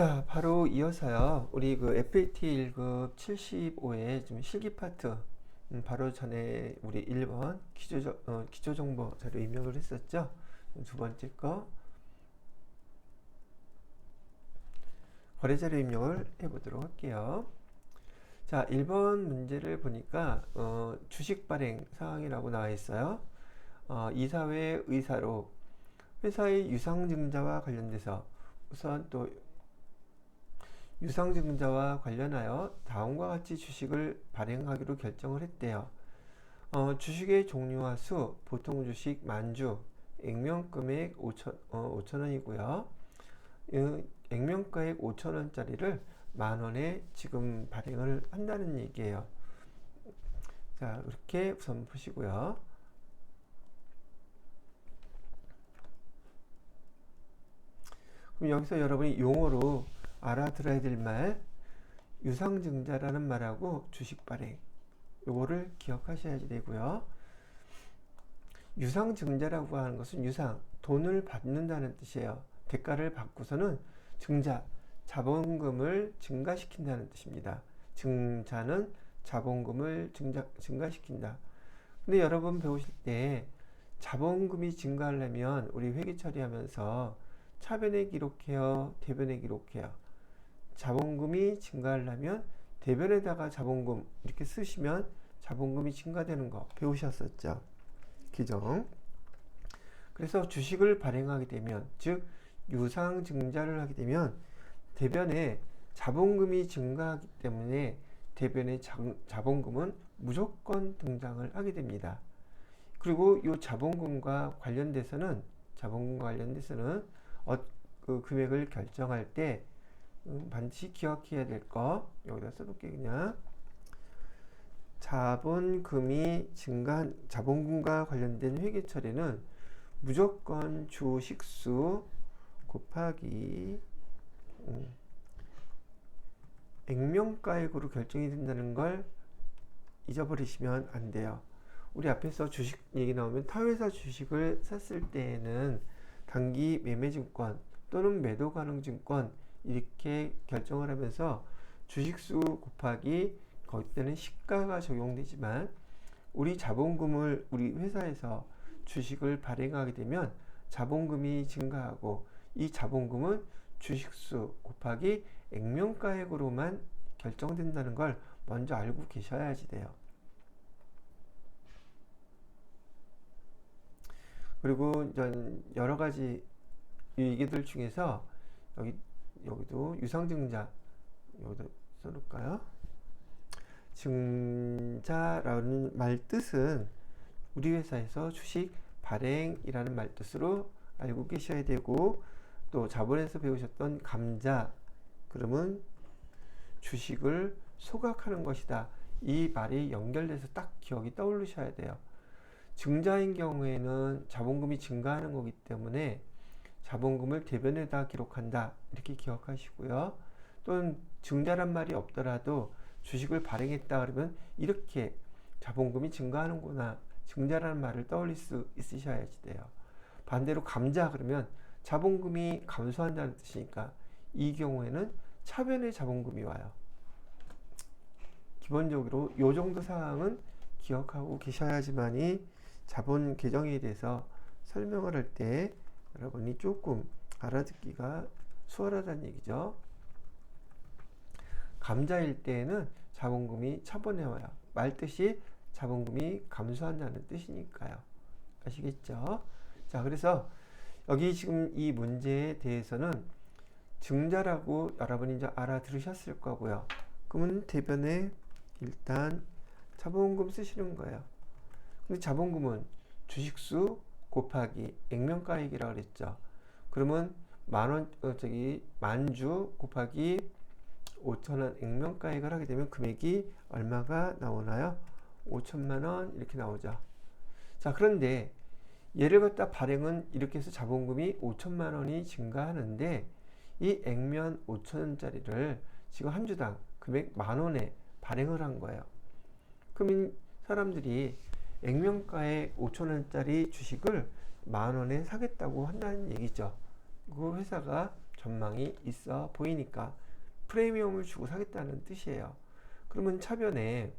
자, 바로 이어서요. 우리 그 FAT 1급 75의 좀 실기 파트, 바로 전에 우리 1번 기초정보 자료 입력을 했었죠. 두 번째 거 거래자료 입력을 해보도록 할게요. 자, 1번 문제를 보니까 주식 발행 사항이라고 나와 있어요. 이사회 의사로 회사의 유상증자와 관련돼서 우선 또 유상증자와 관련하여 다음과 같이 주식을 발행하기로 결정을 했대요. 주식의 종류와 수, 보통 주식 만주, 액면금액 5,000원이고요. 액면가액 5,000원짜리를 만원에 지금 발행을 한다는 얘기예요. 자, 이렇게 우선 보시고요. 그럼 여기서 여러분이 용어로 알아들어야 될 말, 유상증자라는 말하고 주식 발행, 요거를 기억하셔야 되고요. 유상증자라고 하는 것은 유상, 돈을 받는다는 뜻이에요. 대가를 받고서는 증자, 자본금을 증가시킨다는 뜻입니다. 증자는 자본금을 증가시킨다. 근데 여러분 배우실 때 자본금이 증가하려면 우리 회계 처리하면서 차변에 기록해요, 대변에 기록해요. 자본금이 증가하려면 대변에다가 자본금 이렇게 쓰시면 자본금이 증가되는 거 배우셨었죠. 기정. 그래서 주식을 발행하게 되면, 즉 유상증자를 하게 되면 대변에 자본금이 증가하기 때문에 대변에 자본금은 무조건 등장을 하게 됩니다. 그리고 이 자본금과 관련돼서는 그 금액을 결정할 때 반드시 기억해야 될 거 여기다 써놓을게. 그냥 자본금이 증가한 자본금과 관련된 회계 처리는 무조건 주식수 곱하기 액면가액으로 결정이 된다는 걸 잊어버리시면 안 돼요. 우리 앞에서 주식 얘기 나오면 타회사 주식을 샀을 때에는 단기 매매증권 또는 매도 가능 증권 이렇게 결정을 하면서 주식수 곱하기 거기 때는 시가가 적용되지만 우리 자본금을 우리 회사에서 주식을 발행하게 되면 자본금이 증가하고 이 자본금은 주식수 곱하기 액면가액으로만 결정된다는 걸 먼저 알고 계셔야지 돼요. 그리고 여러 가지 얘기들 중에서 여기도 유상증자 여기다 써놓을까요? 증자라는 말 뜻은 우리 회사에서 주식 발행이라는 말 뜻으로 알고 계셔야 되고, 또 자본에서 배우셨던 감자, 그러면 주식을 소각하는 것이다. 이 말이 연결돼서 딱 기억이 떠오르셔야 돼요. 증자인 경우에는 자본금이 증가하는 거기 때문에 자본금을 대변에다 기록한다. 이렇게 기억하시고요. 또는 증자란 말이 없더라도 주식을 발행했다 그러면 이렇게 자본금이 증가하는구나. 증자라는 말을 떠올릴 수 있으셔야지 돼요. 반대로 감자 그러면 자본금이 감소한다는 뜻이니까 이 경우에는 차변에 자본금이 와요. 기본적으로 이 정도 사항은 기억하고 계셔야지만이 자본 계정에 대해서 설명을 할 때 여러분이 조금 알아듣기가 수월하다는 얘기죠. 감자일 때에는 자본금이 차변에 와요. 말뜻이 자본금이 감소한다는 뜻이니까요. 아시겠죠? 자, 그래서 여기 지금 이 문제에 대해서는 증자라고 여러분이 이제 알아들으셨을 거고요. 그러면 대변에 일단 자본금 쓰시는 거예요. 근데 자본금은 주식수 곱하기 액면가액이라고 그랬죠. 그러면 만주 곱하기 5,000원 액면가액을 하게 되면 금액이 얼마가 나오나요? 5천만원 이렇게 나오죠. 자, 그런데 얘를 갖다 발행은 이렇게 해서 자본금이 5천만원이 증가하는데 이 액면 5천원짜리를 지금 한 주당 금액 만원에 발행을 한 거예요. 그러면 사람들이 액면가액 5천원짜리 주식을 만원에 사겠다고 한다는 얘기죠. 그 회사가 전망이 있어 보이니까 프리미엄을 주고 사겠다는 뜻이에요. 그러면 차변에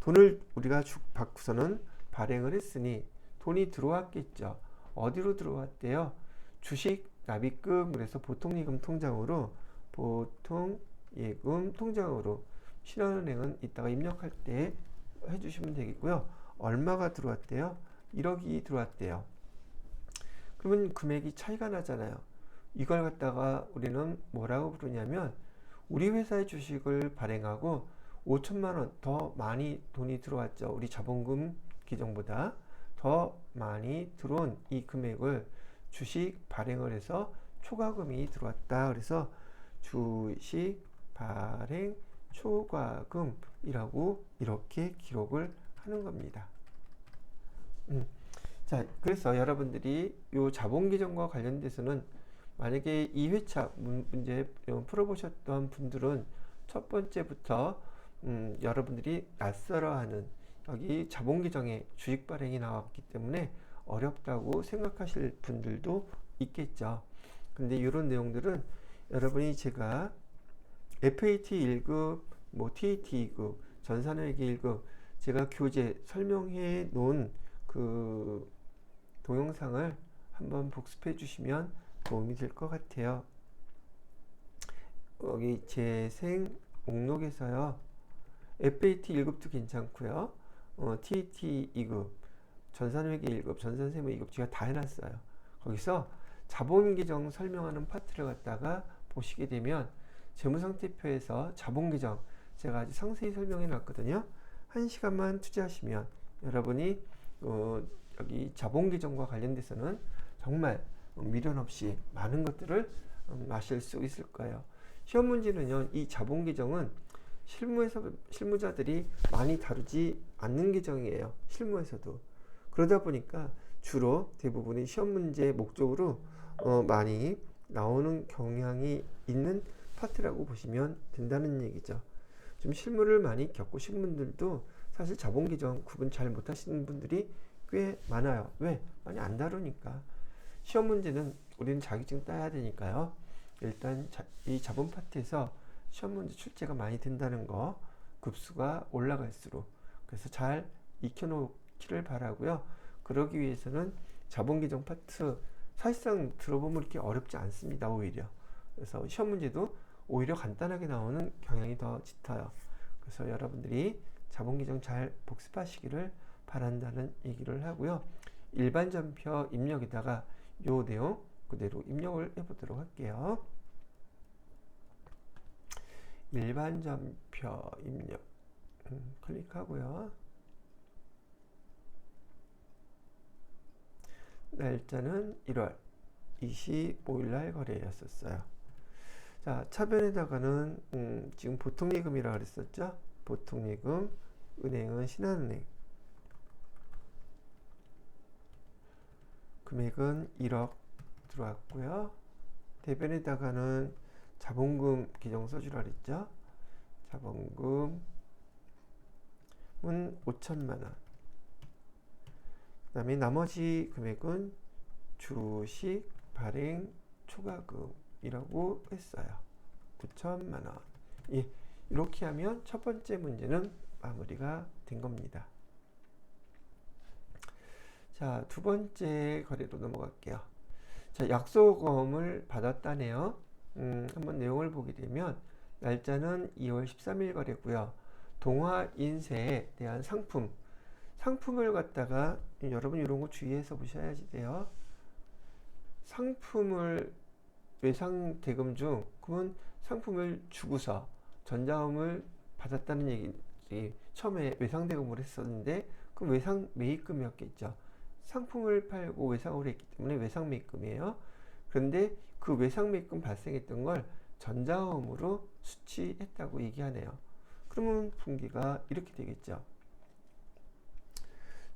돈을 우리가 받고서는 발행을 했으니 돈이 들어왔겠죠. 어디로 들어왔대요? 주식 납입금, 그래서 보통예금 통장으로, 보통예금 통장으로 신한은행은 이따가 입력할 때 해주시면 되겠고요. 얼마가 들어왔대요? 1억이 들어왔대요. 그러면 금액이 차이가 나잖아요. 이걸 갖다가 우리는 뭐라고 부르냐면, 우리 회사의 주식을 발행하고 5천만 원 더 많이 돈이 들어왔죠. 우리 자본금 기정보다 더 많이 들어온 이 금액을 주식 발행을 해서 초과금이 들어왔다. 그래서 주식 발행 초과금이라고 이렇게 기록을 하는 겁니다. 자, 그래서 여러분들이 요 자본기정과 관련돼서는 만약에 2회차 문제 풀어보셨던 분들은 첫 번째부터 여러분들이 낯설어하는 여기 자본기정에 주식 발행이 나왔기 때문에 어렵다고 생각하실 분들도 있겠죠. 근데 이런 내용들은 여러분이 제가 FAT 1급, 뭐 TAT 2급, 전산회계 1급 제가 교재 설명해 놓은 그 동영상을 한번 복습해 주시면 도움이 될 것 같아요. 여기 재생 목록에서요. FAT 1급도 괜찮고요. TAT 2급, 전산회계 1급, 전산세무 2급 제가 다 해놨어요. 거기서 자본계정 설명하는 파트를 갖다가 보시게 되면 재무상태표에서 자본계정 제가 아주 상세히 설명해 놨거든요. 1시간만 투자하시면 여러분이 여기 자본계정과 관련돼서는 정말 미련 없이 많은 것들을 아실 수 있을 거예요. 시험 문제는요, 이 자본계정은 실무자들이 많이 다루지 않는 계정이에요. 실무에서도. 그러다 보니까 주로 대부분의 시험 문제 목적으로 많이 나오는 경향이 있는 파트라고 보시면 된다는 얘기죠. 좀 실무를 많이 겪으신 분들도 사실 자본계정 구분 잘 못하시는 분들이 꽤 많아요. 왜? 많이 안 다루니까. 시험 문제는 우리는 자격증 따야 되니까요. 일단 이 자본 파트에서 시험 문제 출제가 많이 된다는 거, 급수가 올라갈수록, 그래서 잘 익혀놓기를 바라고요. 그러기 위해서는 자본계정 파트 사실상 들어보면 이렇게 어렵지 않습니다. 오히려. 그래서 시험 문제도 오히려 간단하게 나오는 경향이 더 짙어요. 그래서 여러분들이 자본계정 잘 복습하시기를 바란다는 얘기를 하고요. 일반 전표 입력에다가 요 내용 그대로 입력을 해보도록 할게요. 일반 전표 입력 클릭하고요. 날짜는 1월 25일 날 거래였었어요. 자, 차변에다가는 지금 보통예금이라고 그랬었죠. 보통예금, 은행은 신한은행. 금액은 1억 들어왔고요. 대변에다가는 자본금 기정 써주라 그랬죠. 자본금은 5천만원. 그 다음에 나머지 금액은 주식 발행 초과금이라고 했어요. 9천만원. 예, 이렇게 하면 첫 번째 문제는 마무리가 된 겁니다. 자, 두 번째 거래로 넘어갈게요. 자, 약속금을 받았다네요. 한번 내용을 보게 되면 날짜는 2월 13일 거래고요. 동화인쇄에 대한 상품을 갖다가 여러분 이런 거 주의해서 보셔야지 돼요. 상품을 외상 대금 중 그러면 상품을 주고서 전자금을 받았다는 얘기. 처음에 외상 대금을 했었는데 그 외상 매입금이었겠죠. 상품을 팔고 외상을 했기 때문에 외상 매입금이에요. 그런데 그 외상 매입금 발생했던 걸 전자금으로 수취했다고 얘기하네요. 그러면 분기가 이렇게 되겠죠.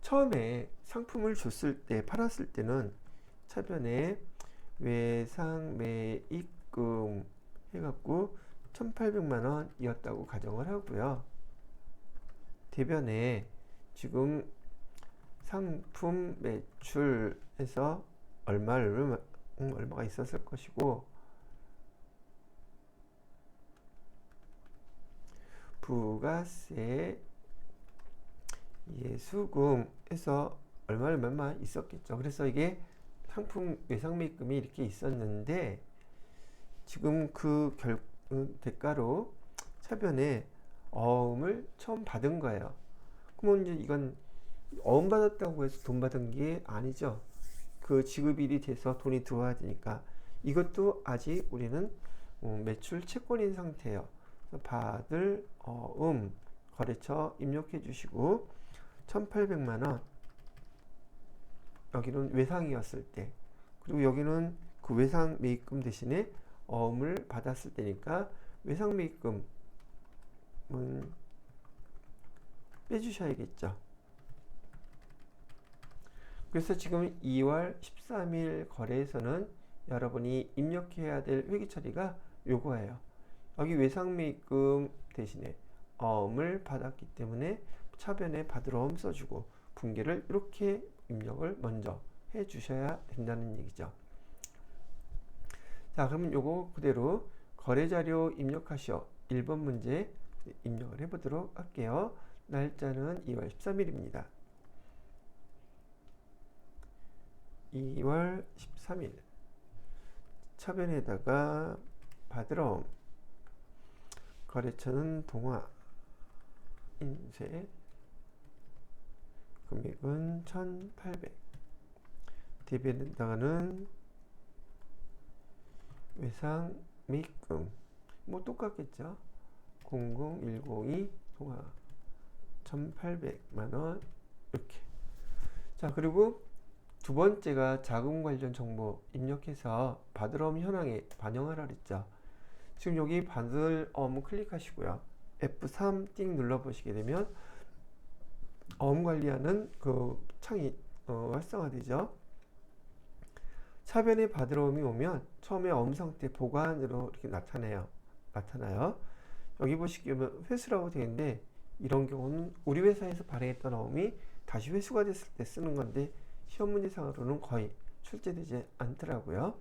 처음에 상품을 줬을 때, 팔았을 때는 차변에 외상 매입금 해갖고 1,800만원 이었다고 가정을 하고요. 대변에 지금 상품 매출에서 얼마를 얼마가 있었을 것이고, 부가세 예수금에서 얼마 있었겠죠. 그래서 이게 상품 외상매입금이 이렇게 있었는데, 지금 그 대가로 차변에 어음을 처음 받은 거예요. 그러면 이제 이건 어음 받았다고 해서 돈 받은 게 아니죠. 그 지급일이 돼서 돈이 들어와야 되니까 이것도 아직 우리는 매출 채권인 상태예요. 그래서 받을 어음 거래처 입력해 주시고 1,800만 원, 여기는 외상이었을 때, 그리고 여기는 그 외상 매입금 대신에 어음을 받았을 때니까 외상 매입금은 빼주셔야겠죠. 그래서 지금 2월 13일 거래에서는 여러분이 입력해야 될 회계 처리가 요거예요. 여기 외상 매입금 대신에 어음을 받았기 때문에 차변에 받을 어음 써주고 분계를 이렇게 입력을 먼저 해 주셔야 된다는 얘기죠. 자, 그러면 요거 그대로 거래자료 입력하시오. 1번 문제 입력을 해 보도록 할게요. 날짜는 2월 13일입니다. 2월 13일 차변에다가 받을 어음, 거래처는 동화, 인쇄, 금액은 1,800, 대변에다가는 외상 매입금 뭐 똑같겠죠. 00102 동화 1,800만원 이렇게. 자, 그리고 두 번째가 자금 관련 정보 입력해서 받을 어음 현황에 반영하라 그랬죠. 지금 여기 받을 어음 클릭하시고요. F3 띵 눌러보시게 되면 어음 관리하는 그 창이 활성화되죠. 차변에 받을 어음이 오면 처음에 어음 상태 보관으로 이렇게 나타나요. 여기 보시게 되면 회수라고 되어 있는데, 이런 경우는 우리 회사에서 발행했던 어음이 다시 회수가 됐을 때 쓰는 건데 시험 문제상으로는 거의 출제되지 않더라고요.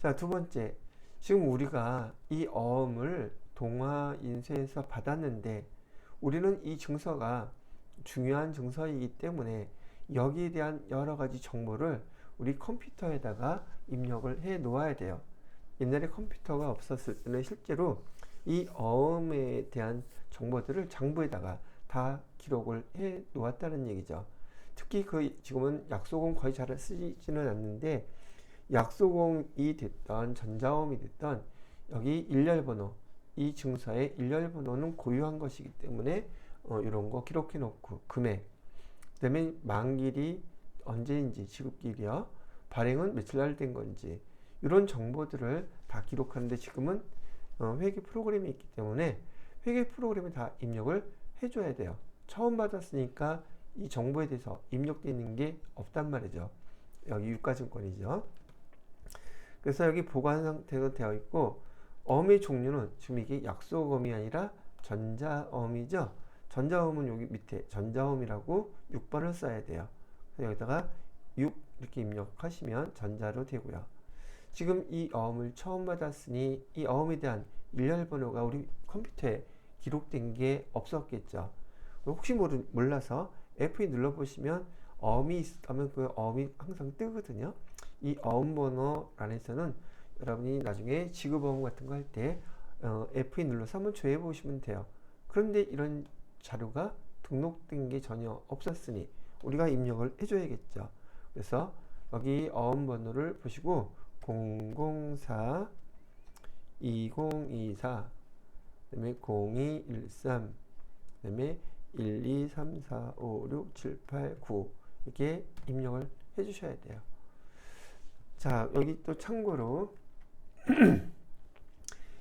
자, 두 번째, 지금 우리가 이 어음을 동화 인쇄해서 받았는데 우리는 이 증서가 중요한 증서이기 때문에 여기에 대한 여러 가지 정보를 우리 컴퓨터에다가 입력을 해 놓아야 돼요. 옛날에 컴퓨터가 없었을 때는 실제로 이 어음에 대한 정보들을 장부에다가 다 기록을 해 놓았다는 얘기죠. 특히 지금은 약소금 거의 잘 쓰지는 않는데, 약소금이 됐던 전자어음이 됐던 여기 일렬번호, 이 증서의 일렬번호는 고유한 것이기 때문에 이런 거 기록해 놓고, 금액, 그 다음에 만기일이 언제인지, 지급기일이요, 발행은 며칠 날 된 건지, 이런 정보들을 다 기록하는데 지금은 회계 프로그램이 있기 때문에 회계 프로그램에 다 입력을 해줘야 돼요. 처음 받았으니까 이 정보에 대해서 입력되어 있는 게 없단 말이죠. 여기 유가증권이죠. 그래서 여기 보관 상태가 되어 있고, 어음의 종류는 지금 이게 약소어음이 아니라 전자어음이죠. 전자어음은 여기 밑에 전자어음이라고 6번을 써야 돼요. 그래서 여기다가 6 이렇게 입력하시면 전자로 되고요. 지금 이 어음을 처음 받았으니 이 어음에 대한 일렬번호가 우리 컴퓨터에 기록된 게 없었겠죠. 혹시 몰라서 F2 눌러보시면 어음이 있으면 그 어음이 항상 뜨거든요. 이 어음 번호 안에서는 여러분이 나중에 지급어음 같은 거 할 때 F2 눌러서 한번 조회해 보시면 돼요. 그런데 이런 자료가 등록된 게 전혀 없었으니 우리가 입력을 해줘야겠죠. 그래서 여기 어음 번호를 보시고 004 2024, 그다음에 0213, 그다음에 1, 2, 3, 4, 5, 6, 7, 8, 9 이렇게 입력을 해 주셔야 돼요. 자, 여기 또 참고로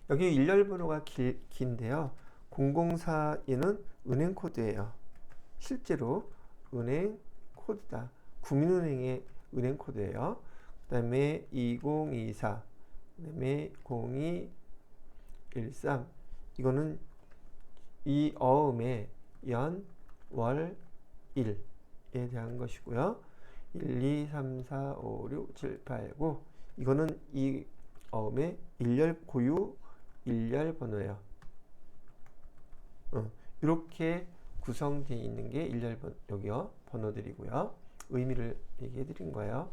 여기 일렬번호가 긴데요. 004에는 은행 코드예요. 실제로 은행 코드다. 국민은행의 은행 코드예요. 그 다음에 2024, 그 다음에 0213, 이거는 이 어음의 연, 월, 일에 대한 것이고요. 1, 2, 3, 4, 5, 6, 7, 8, 9 이거는 이 어음의 일렬 고유 일렬 번호예요. 이렇게 구성되어 있는 게 일렬 여기요 번호들이고요. 의미를 얘기해 드린 거예요.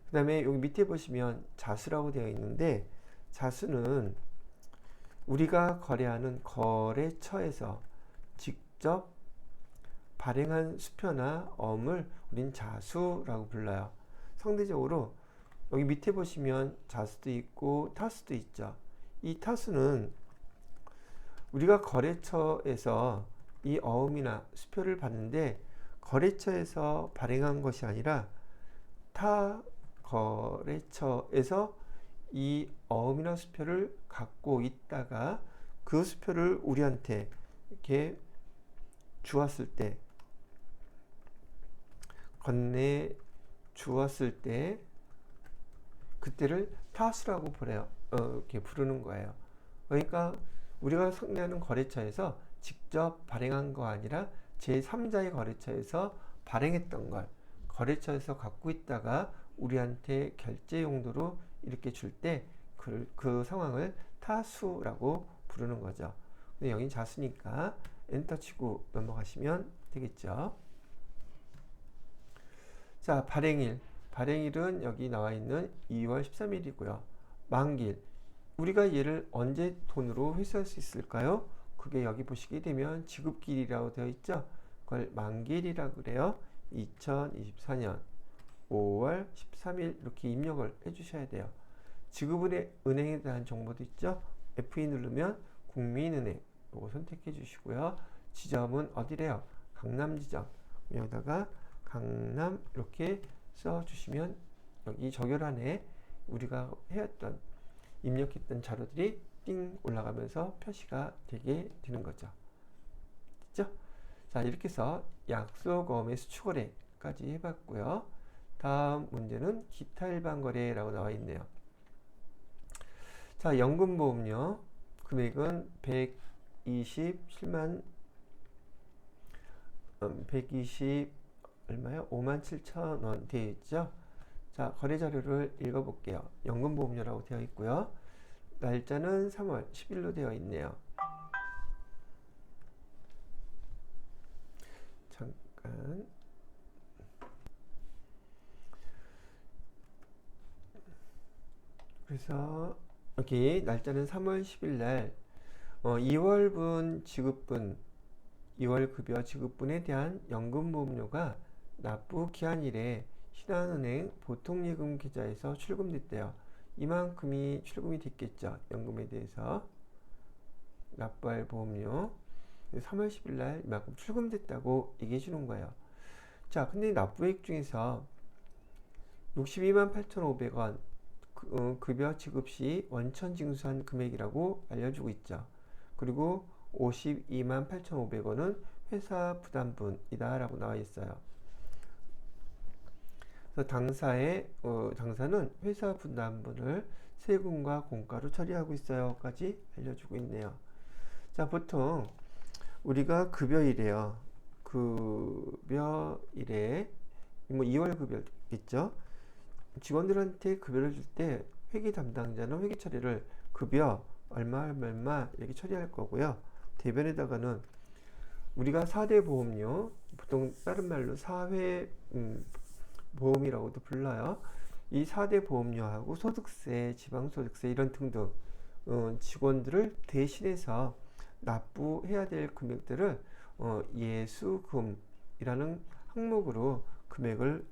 그 다음에 여기 밑에 보시면 자수라고 되어 있는데, 자수는 우리가 거래하는 거래처에서 직접 발행한 수표나 어음을 우린 자수라고 불러요. 상대적으로 여기 밑에 보시면 자수도 있고 타수도 있죠. 이 타수는 우리가 거래처에서 이 어음이나 수표를 받는데, 거래처에서 발행한 것이 아니라 타 거래처에서 이 어음이나 수표를 갖고 있다가 그 수표를 우리한테 이렇게 주었을 때, 건네 주었을 때, 그때를 타수라고 이렇게 부르는 거예요. 그러니까 우리가 상대하는 거래처에서 직접 발행한 거 아니라 제3자의 거래처에서 발행했던 걸 거래처에서 갖고 있다가 우리한테 결제 용도로 이렇게 줄 때 그 상황을 타수라고 부르는 거죠. 근데 여긴 자수니까 엔터 치고 넘어가시면 되겠죠. 자, 발행일. 발행일은 여기 나와 있는 2월 13일이고요. 만기일. 우리가 얘를 언제 돈으로 회수할 수 있을까요? 그게 여기 보시게 되면 지급기일이라고 되어 있죠. 그걸 만기일이라고 그래요. 2024년 5월 13일 이렇게 입력을 해주셔야 돼요. 지급은행에 대한 정보도 있죠. F2 누르면 국민은행 이거 선택해 주시고요. 지점은 어디래요? 강남 지점. 여기다가 강남 이렇게 써주시면 여기 적열란에 우리가 해왔던 입력했던 자료들이 띵 올라가면서 표시가 되게 되는 거죠. 됐죠? 자, 이렇게 해서 약속어음의 수출거래까지 해봤고요. 다음 문제는 기타 일반 거래라고 나와 있네요. 자, 연금보험료 금액은 120 얼마요? 57,000원 되어 있죠. 자, 거래 자료를 읽어볼게요. 연금보험료라고 되어 있고요. 날짜는 3월 10일로 되어 있네요. 잠깐. 그래서 여기 날짜는 3월 10일 날 2월분 지급분, 2월 급여 지급분에 대한 연금보험료가 납부 기한일에 신한은행 보통예금 계좌에서 출금됐대요. 이만큼이 출금이 됐겠죠. 연금에 대해서 납부할 보험료 3월 10일 날 이만큼 출금됐다고 얘기해 주는 거예요. 자, 근데 납부액 중에서 62만 8,500원 급여 지급 시 원천 징수한 금액이라고 알려주고 있죠. 그리고 52만 8,500원은 회사 부담분이다 라고 나와 있어요. 그래서 당사는 회사 부담분을 세금과 공과로 처리하고 있어요 까지 알려주고 있네요. 자, 보통 우리가 급여일에요. 급여일에 뭐 2월 급여겠죠. 직원들한테 급여를 줄 때 회계 담당자는 회계 처리를 급여 얼마 이렇게 처리할 거고요. 대변에다가는 우리가 4대 보험료, 보통 다른 말로 사회 보험이라고도 불러요. 이 4대 보험료하고 소득세, 지방소득세 이런 등등 직원들을 대신해서 납부해야 될 금액들을 예수금이라는 항목으로 금액을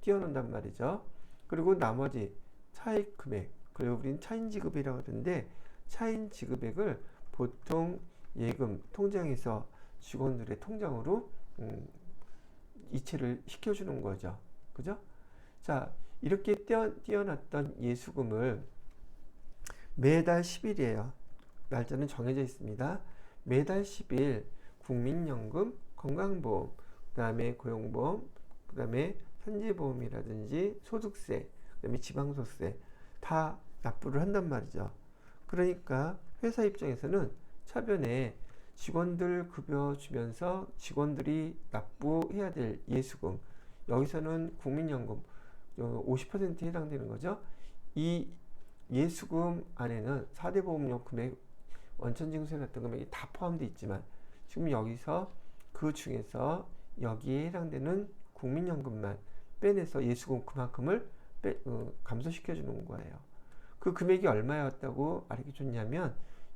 띄워놓는단 말이죠. 그리고 나머지 차익 금액, 그리고 우리는 차인 지급이라고 하는데, 차인 지급액을 보통 예금 통장에서 직원들의 통장으로 이체를 시켜주는 거죠. 그죠? 자, 이렇게 띄워놨던 예수금을 매달 10일이에요. 날짜는 정해져 있습니다. 매달 10일 국민연금, 건강보험, 그 다음에 고용보험, 그 다음에 현재보험이라든지 소득세, 그 다음에 지방소득세 다 납부를 한단 말이죠. 그러니까 회사 입장에서는 차변에 직원들 급여 주면서 직원들이 납부해야 될 예수금, 여기서는 국민연금 50%에 해당되는 거죠. 이 예수금 안에는 4대 보험료 금액, 원천징수에 났던 금액이 다 포함되어 있지만 지금 여기서 그 중에서 여기에 해당되는 국민연금만 빼내서 예수금 그만큼을 감소시켜 주는 거예요. 그 금액이 얼마였다고 알기 좋냐면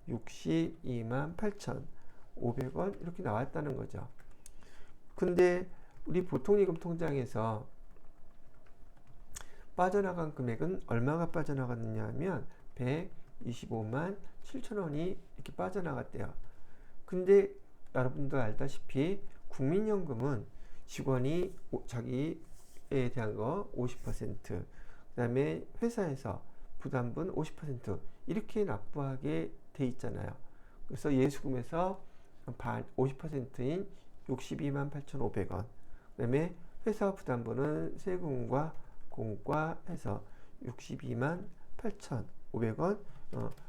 62만 8,500원 이렇게 나왔다는 거죠. 근데 우리 보통예금 통장에서 빠져나간 금액은 얼마가 빠져나갔느냐 하면 125만 7천원이 이렇게 빠져나갔대요. 근데 여러분도 알다시피 국민연금은 직원이 자기에 대한 거 50%, 그 다음에 회사에서 부담분 50% 이렇게 납부하게 돼 있잖아요. 그래서 예수금에서 반 50%인 62만 8,500원, 그 다음에 회사 부담분은 세금과 공과 해서 62만 8,500원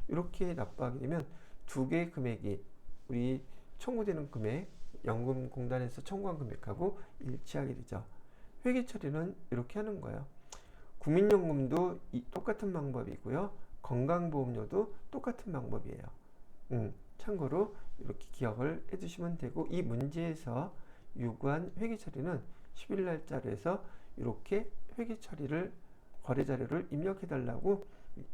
이렇게 납부하게 되면 두 개의 금액이 우리 청구되는 금액, 연금공단에서 청구한 금액하고 일치하게 되죠. 회계 처리는 이렇게 하는 거예요. 국민연금도 똑같은 방법이고요. 건강보험료도 똑같은 방법이에요. 참고로 이렇게 기억을 해두시면 되고, 이 문제에서 요구한 회계 처리는 10일 날짜로 해서 이렇게 회계 처리를 거래 자료를 입력해 달라고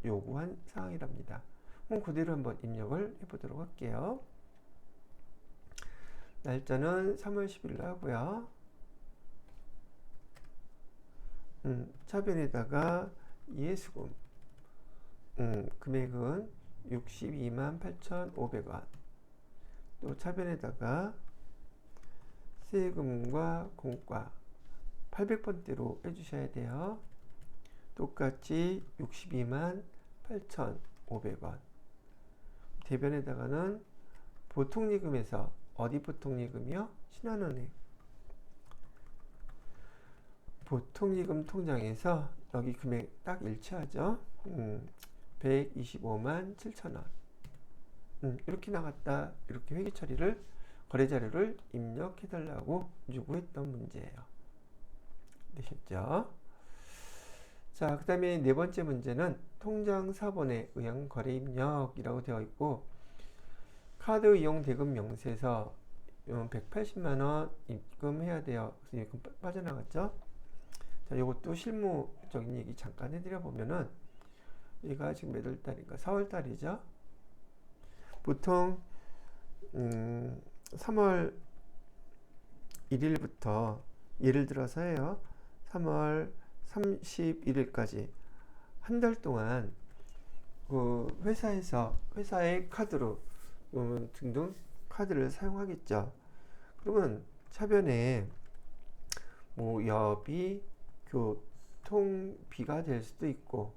요구한 사항이랍니다. 그럼 그대로 한번 입력을 해보도록 할게요. 날짜는 3월 10일 하고요. 차변에다가 예수금 금액은 62만 8,500원, 또 차변에다가 세금과 공과 800번대로 해주셔야 돼요. 똑같이 62만 8,500원. 대변에다가는 보통예금에서 어디 보통예금이요? 신한은행 보통예금 통장에서 여기 금액 딱 일치하죠. 125만 7천원 이렇게 나갔다. 이렇게 회계 처리를 거래 자료를 입력해 달라고 요구했던 문제예요. 되셨죠? 자, 그 다음에 네 번째 문제는 통장 사본에 의한 거래 입력이라고 되어 있고, 카드 이용 대금 명세서 180만원 입금해야 돼요. 그래서 입금 빠져나갔죠? 자, 이것도 실무적인 얘기 잠깐 해드려 보면은, 얘가 지금 몇 월 달인가? 4월 달이죠? 보통 3월 1일부터 예를 들어서요, 3월 31일까지 한 달 동안 그 회사의 카드로 등등 카드를 사용하겠죠. 그러면 차변에 뭐 여비, 교통비가 될 수도 있고,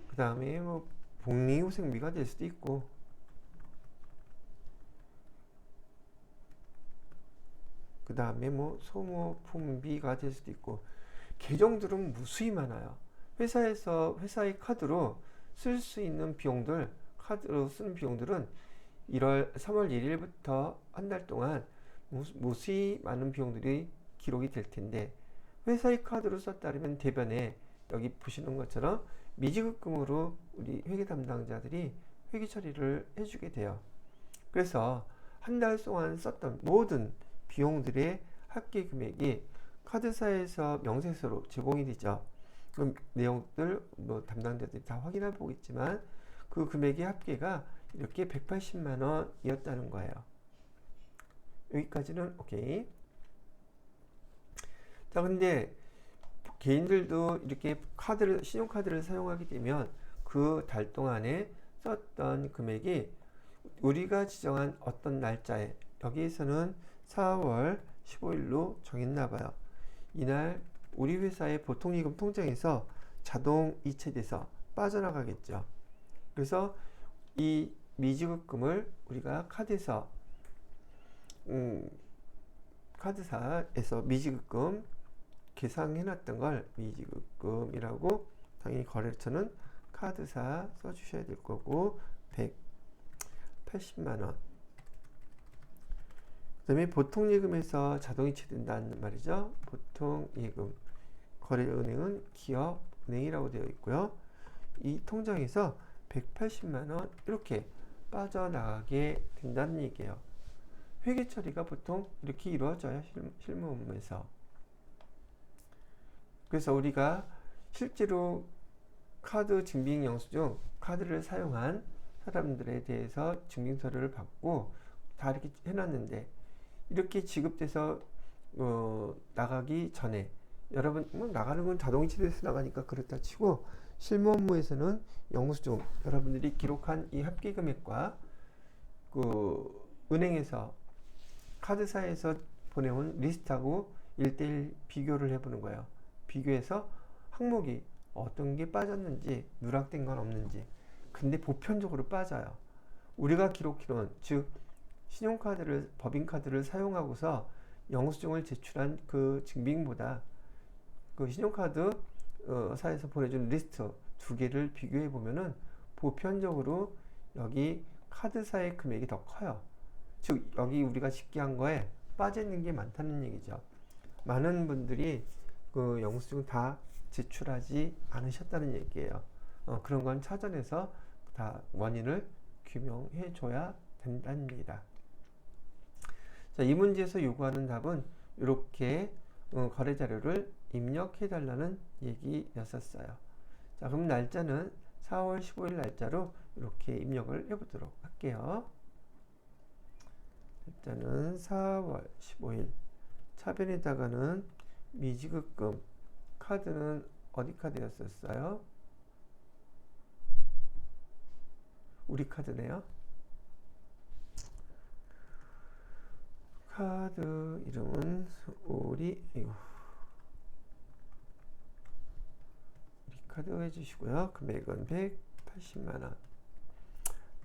그 다음에 뭐 복리후생비가 될 수도 있고, 그 다음에 뭐 소모품비가 될 수도 있고, 계정들은 무수히 많아요. 회사의 카드로 쓸 수 있는 비용들, 카드로 쓰는 비용들은 3월 1일부터 한 달 동안 무수히 많은 비용들이 기록이 될 텐데, 회사의 카드로 썼다면 대변에 여기 보시는 것처럼 미지급금으로 우리 회계 담당자들이 회계 처리를 해주게 돼요. 그래서 한 달 동안 썼던 모든 비용들의 합계 금액이 카드사에서 명세서로 제공이 되죠. 그럼 내용들 뭐 담당자들이 다 확인해 보겠지만 그 금액의 합계가 이렇게 180만 원이었다는 거예요. 여기까지는 오케이. 자, 근데 개인들도 이렇게 신용카드를 사용하게 되면 그 달 동안에 썼던 금액이 우리가 지정한 어떤 날짜에, 여기에서는 4월 15일로 정했나 봐요. 이날 우리 회사의 보통예금 통장에서 자동 이체돼서 빠져나가겠죠. 그래서 이 미지급금을 우리가 카드사에서 미지급금 계상해놨던 걸 미지급금이라고 당연히 거래처는 카드사 써주셔야 될 거고 180만 원. 그 다음에 보통예금에서 자동이체된다는 말이죠. 보통예금 거래은행은 기업은행이라고 되어 있고요. 이 통장에서 180만 원 이렇게 빠져나가게 된다는 얘기예요. 회계 처리가 보통 이렇게 이루어져요. 실무 업무에서. 그래서 우리가 실제로 카드 증빙 영수증, 카드를 사용한 사람들에 대해서 증빙서류를 받고 다 이렇게 해놨는데 이렇게 지급돼서 나가기 전에 여러분 나가는 건 자동이체돼서 나가니까 그렇다 치고 실무 업무에서는 영수증 여러분들이 기록한 이 합계 금액과 그 은행에서 카드사에서 보내온 리스트하고 1:1 비교를 해보는 거예요. 비교해서 항목이 어떤 게 빠졌는지 누락된 건 없는지. 근데 보편적으로 빠져요. 우리가 기록해놓은 즉 신용카드를 법인카드를 사용하고서 영수증을 제출한 그 증빙보다 그 신용카드 사에서 보내준 리스트 두 개를 비교해 보면은 보편적으로 여기 카드사의 금액이 더 커요. 즉 여기 우리가 집계한 거에 빠져있는 게 많다는 얘기죠. 많은 분들이 그 영수증 다 제출하지 않으셨다는 얘기예요. 그런 건 찾아내서 다 원인을 규명해 줘야 된답니다. 자, 이 문제에서 요구하는 답은 이렇게 거래 자료를 입력해 달라는 얘기였었어요. 자, 그럼 날짜는 4월 15일 날짜로 이렇게 입력을 해 보도록 할게요. 날짜는 4월 15일. 차변에다가는 미지급금. 카드는 어디 카드였었어요? 우리 카드네요. 카드 이름은 우리 카드 해주시고요. 금액은 180만원.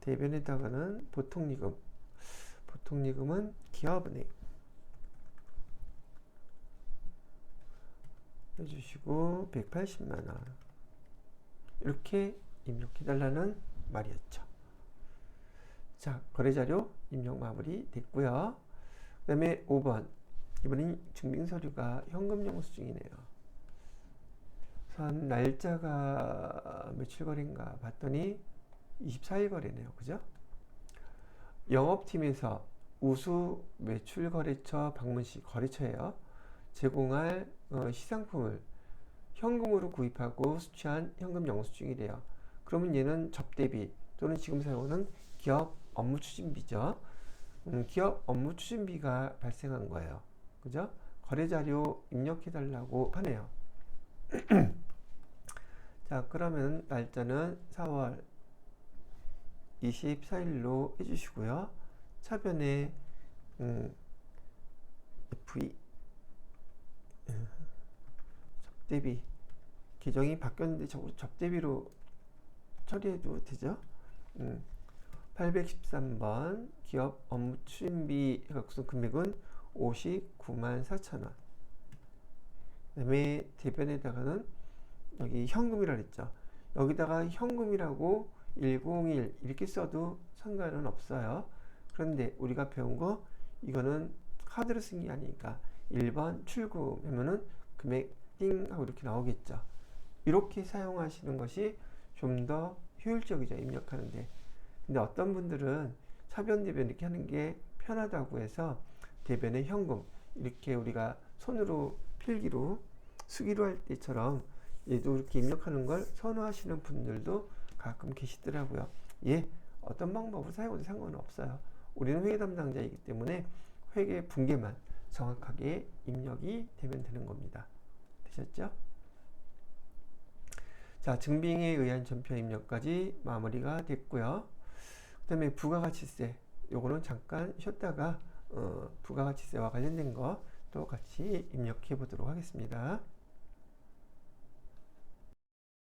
대변에다가는 보통예금. 보통예금은 기업은행 해주시고 180만원 이렇게 입력해달라는 말이었죠. 자, 거래자료 입력 마무리 됐고요. 그 다음에 5번. 이번엔 증빙서류가 현금 영수증이네요. 날짜가 며칠 거래인가 봤더니 24일 거래네요. 그죠? 영업팀에서 우수 매출거래처 방문 시 거래처예요. 제공할 시상품을 현금으로 구입하고 수취한 현금 영수증이래요. 그러면 얘는 접대비 또는 지금 사용하는 기업 업무 추진비죠. 기업 업무 추진비가 발생한 거예요. 그죠? 거래자료 입력해달라고 하네요. 자, 그러면 날짜는 4월 24일로 해주시고요. 차변에 FE 접대비 계정이 바뀌었는데 접대비로 처리해도 되죠? 813번 기업 업무 추진비 해갖고서 금액은 594,000원. 그 다음에 대변에다가는 여기 현금이라 그랬죠. 여기다가 현금이라고 101 이렇게 써도 상관은 없어요. 그런데 우리가 배운 거 이거는 카드로 쓴 게 아니니까 1번 출금 하면은 금액 띵 하고 이렇게 나오겠죠. 이렇게 사용하시는 것이 좀 더 효율적이죠. 입력하는데. 근데 어떤 분들은 차변 대변 이렇게 하는 게 편하다고 해서 대변에 현금 이렇게 우리가 손으로 필기로 수기로 할 때처럼 얘도 이렇게 입력하는 걸 선호하시는 분들도 가끔 계시더라고요. 어떤 방법으로 사용해도 상관은 없어요. 우리는 회계 담당자이기 때문에 회계 분계만 정확하게 입력이 되면 되는 겁니다. 되셨죠? 자, 증빙에 의한 전표 입력까지 마무리가 됐고요. 그 다음에 부가가치세, 요거는 잠깐 쉬었다가 부가가치세와 관련된 거 또 같이 입력해 보도록 하겠습니다.